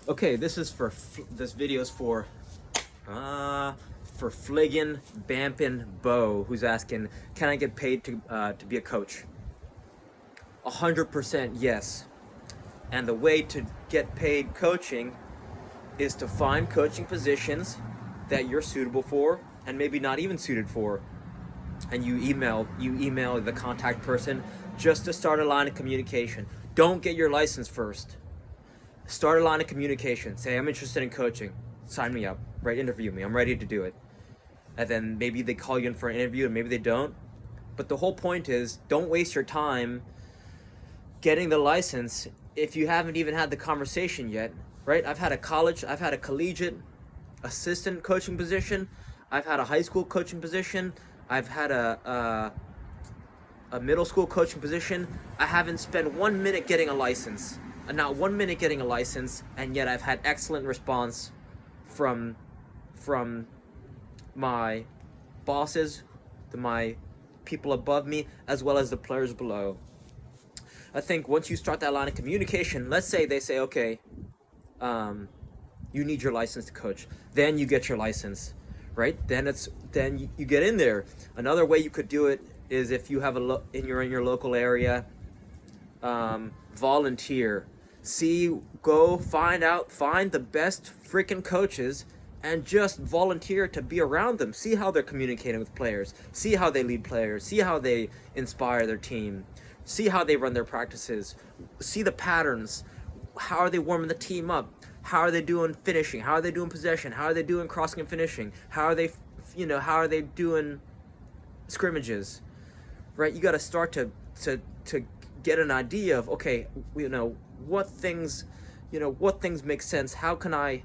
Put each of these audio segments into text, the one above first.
Okay, this video is for Fliggin' Bampin' Bo, who's asking, can I get paid to be a coach? 100% yes. And the way to get paid coaching is to find coaching positions that you're suitable for and maybe not even suited for. And you email the contact person just to start a line of communication. Don't get your license first. Start a line of communication. Say, I'm interested in coaching. Sign me up. Right? Interview me. I'm ready to do it. And then maybe they call you in for an interview and maybe they don't. But the whole point is, don't waste your time getting the license if you haven't even had the conversation yet. Right? I've had a collegiate assistant coaching position. I've had a high school coaching position. I've had a middle school coaching position. I haven't spent 1 minute getting a license. Not 1 minute getting a license, and yet I've had excellent response from my bosses, to my people above me, as well as the players below. I think once you start that line of communication, let's say they say, okay, you need your license to coach. Then you get your license, right? Then you get in there. Another way you could do it is if you have you're in your local area, volunteer. Find the best freaking coaches and just volunteer to be around them. See how they're communicating with players. See how they lead players. See how they inspire their team. See how they run their practices. See the patterns. How are they warming the team up? How are they doing finishing? How are they doing possession? How are they doing crossing and finishing? How are they doing scrimmages? Right? You got to start to get an idea of, okay, what things make sense. How can I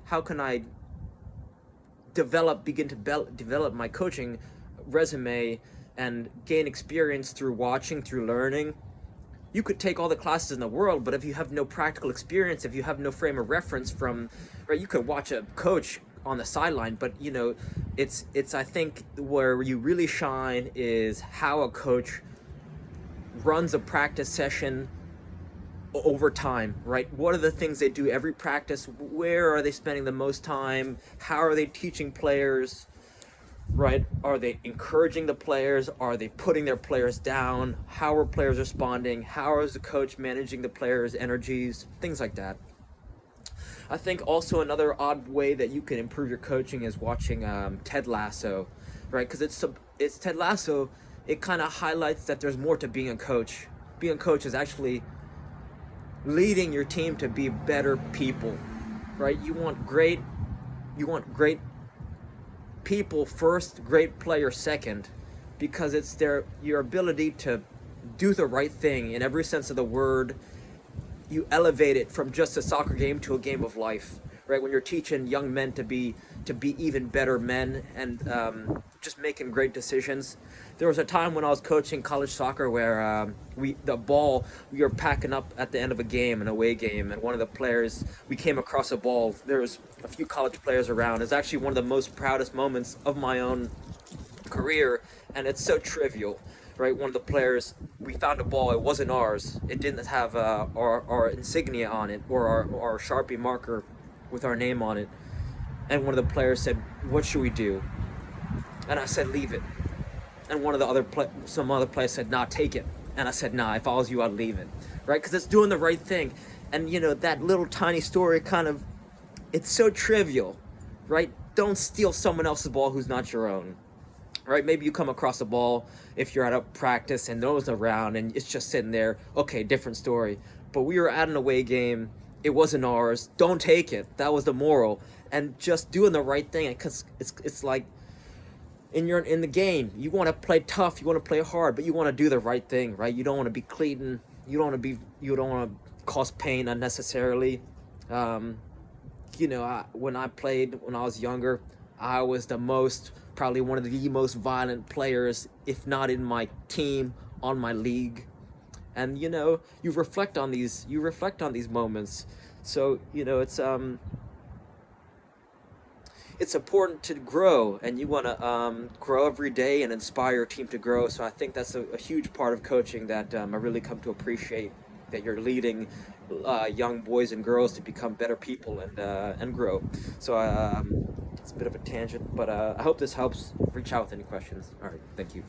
begin to develop my coaching resume and gain experience through watching, through learning. You could take all the classes in the world, but if you have no practical experience, if you have no frame of reference you could watch a coach on the sideline, but it's I think where you really shine is how a coach runs a practice session over time, right? What are the things they do every practice? Where are they spending the most time? How are they teaching players, right? Are they encouraging the players? Are they putting their players down? How are players responding? How is the coach managing the players' energies? Things like that. I think also another odd way that you can improve your coaching is watching Ted Lasso, right? Because it's Ted Lasso. It kind of highlights that there's more to being a coach. Being a coach is actually leading your team to be better people, right? You want great people first, great players second, because it's your ability to do the right thing in every sense of the word. You elevate it from just a soccer game to a game of life, right? When you're teaching young men to be even better men and just making great decisions. There was a time when I was coaching college soccer where we were packing up at the end of a game, an away game, and one of the players, we came across a ball. There was a few college players around. It's actually one of the most proudest moments of my own career, and it's so trivial, right? One of the players, we found a ball. It wasn't ours. It didn't have our insignia on it or our Sharpie marker with our name on it. And one of the players said, "What should we do?" And I said, "Leave it." And some other player said, "Nah, take it." And I said, "Nah, if I was you, I'd leave it," right? Because it's doing the right thing. And that little tiny story it's so trivial, right? Don't steal someone else's ball who's not your own, right? Maybe you come across a ball if you're at a practice and no one's around and it's just sitting there. Okay, different story. But we were at an away game. It wasn't ours. Don't take it. That was the moral. And just doing the right thing, because it's like in the game, you want to play tough, you want to play hard, but you want to do the right thing, right? You don't want to be cleating. You don't want to cause pain unnecessarily. When I was younger, I was probably one of the most violent players, if not in my team, on my league. And you reflect on these moments. So it's important to grow, and you want to grow every day and inspire your team to grow. So I think that's a huge part of coaching that I really come to appreciate. that you're leading young boys and girls to become better people and grow. So it's a bit of a tangent, but I hope this helps. Reach out with any questions. All right, thank you.